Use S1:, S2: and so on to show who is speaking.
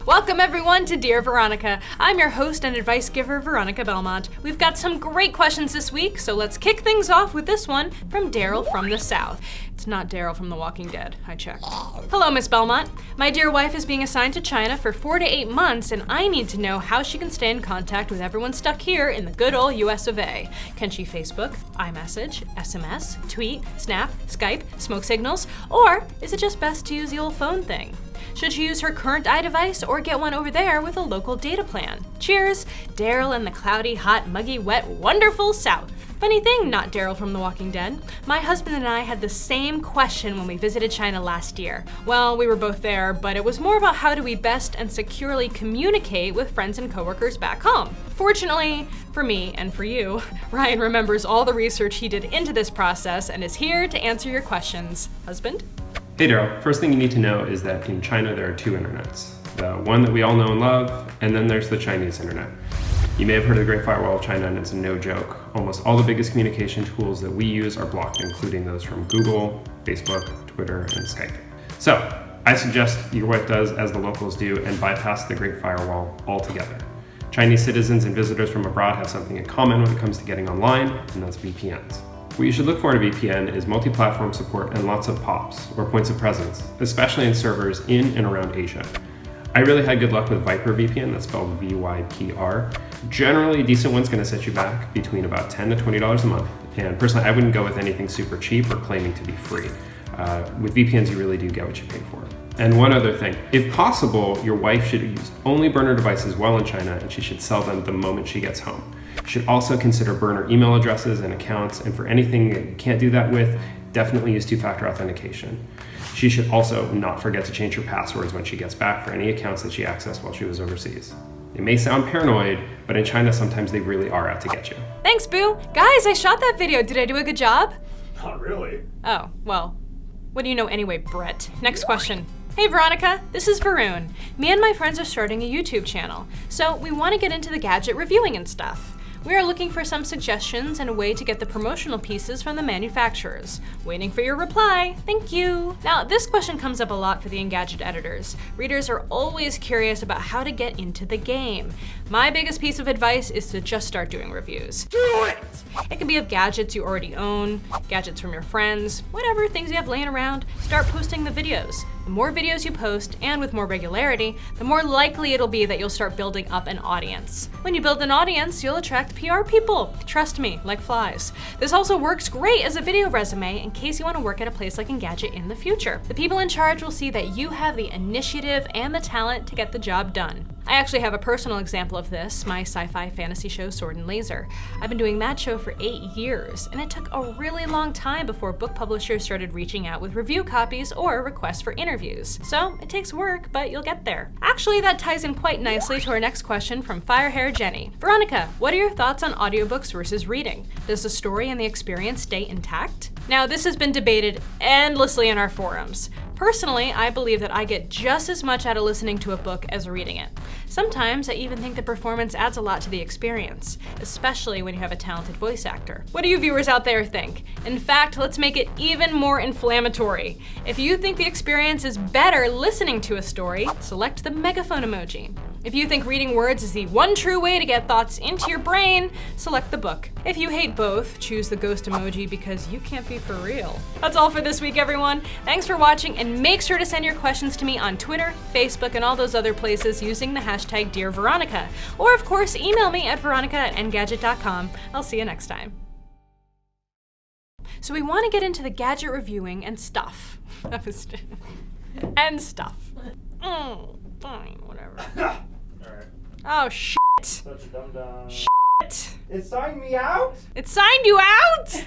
S1: Welcome everyone to Dear Veronica. I'm your host and advice giver, Veronica Belmont. We've got some great questions this week, so let's kick things off with this one from Daryl from the South. It's not Daryl from The Walking Dead, I checked. Hello, Miss Belmont. My dear wife is being assigned to China for 4 to 8 months, and I need to know how she can stay in contact with everyone stuck here in the good old US of A. Can she Facebook, iMessage, SMS, tweet, Snap, Skype, smoke signals, or is it just best to use the old phone thing? Should she use her current iDevice or get one over there with a local data plan? Cheers, Daryl in the cloudy, hot, muggy, wet, wonderful South. Funny thing, not Daryl from The Walking Dead. My husband and I had the same question when we visited China last year. Well, we were both there, but it was more about how do we best and securely communicate with friends and coworkers back home. Fortunately, for me and for you, Ryan remembers all the research he did into this process and is here to answer your questions. Husband?
S2: Hey Daryl, first thing you need to know is that in China there are two internets. The one that we all know and love, and then there's the Chinese internet. You may have heard of the Great Firewall of China, and it's no joke. Almost all the biggest communication tools that we use are blocked, including those from Google, Facebook, Twitter, and Skype. So, I suggest your wife does as the locals do and bypass the Great Firewall altogether. Chinese citizens and visitors from abroad have something in common when it comes to getting online, and that's VPNs. What you should look for in a VPN is multi-platform support and lots of POPs, or points of presence, especially in servers in and around Asia. I really had good luck with Viper VPN, that's spelled VYPR. Generally, a decent one's gonna set you back between about $10 to $20 a month. And personally, I wouldn't go with anything super cheap or claiming to be free. With VPNs, you really do get what you pay for. And one other thing, if possible, your wife should use only burner devices while in China, and she should sell them the moment she gets home. You should also consider burner email addresses and accounts, and for anything that you can't do that with, definitely use two-factor authentication. She should also not forget to change her passwords when she gets back for any accounts that she accessed while she was overseas. It may sound paranoid, but in China, sometimes they really are out to get you.
S1: Thanks, Boo. Guys, I shot that video. Did I do a good job?
S3: Not really.
S1: Oh, well, what do you know anyway, Brett? Next question. Hey Veronica, this is Varun. Me and my friends are starting a YouTube channel, so we want to get into the gadget reviewing and stuff. We are looking for some suggestions and a way to get the promotional pieces from the manufacturers. Waiting for your reply. Thank you. Now, this question comes up a lot for the Engadget editors. Readers are always curious about how to get into the game. My biggest piece of advice is to just start doing reviews.
S3: Do it!
S1: It can be of gadgets you already own, gadgets from your friends, whatever, things you have laying around. Start posting the videos. The more videos you post, and with more regularity, the more likely it'll be that you'll start building up an audience. When you build an audience, you'll attract PR people. Trust me, like flies. This also works great as a video resume in case you want to work at a place like Engadget in the future. The people in charge will see that you have the initiative and the talent to get the job done. I actually have a personal example of this, my sci-fi fantasy show Sword and Laser. I've been doing that show for 8 years, and it took a really long time before book publishers started reaching out with review copies or requests for interviews. So it takes work, but you'll get there. Actually, that ties in quite nicely to our next question from Firehair Jenny. Veronica, what are your thoughts on audiobooks versus reading? Does the story and the experience stay intact? Now, this has been debated endlessly in our forums. Personally, I believe that I get just as much out of listening to a book as reading it. Sometimes I even think the performance adds a lot to the experience, especially when you have a talented voice actor. What do you viewers out there think? In fact, let's make it even more inflammatory. If you think the experience is better listening to a story, select the megaphone emoji. If you think reading words is the one true way to get thoughts into your brain, select the book. If you hate both, choose the ghost emoji because you can't be for real. That's all for this week, everyone. Thanks for watching, and make sure to send your questions to me on Twitter, Facebook, and all those other places using the hashtag Dear Veronica. Or of course, email me at veronica@engadget.com. I'll see you next time. So we want to get into the gadget reviewing and stuff. And stuff. Fine, whatever.
S3: Alright.
S1: Oh, shit.
S3: Such a dum-dum.
S1: Shit.
S3: It signed me out?
S1: It signed you out?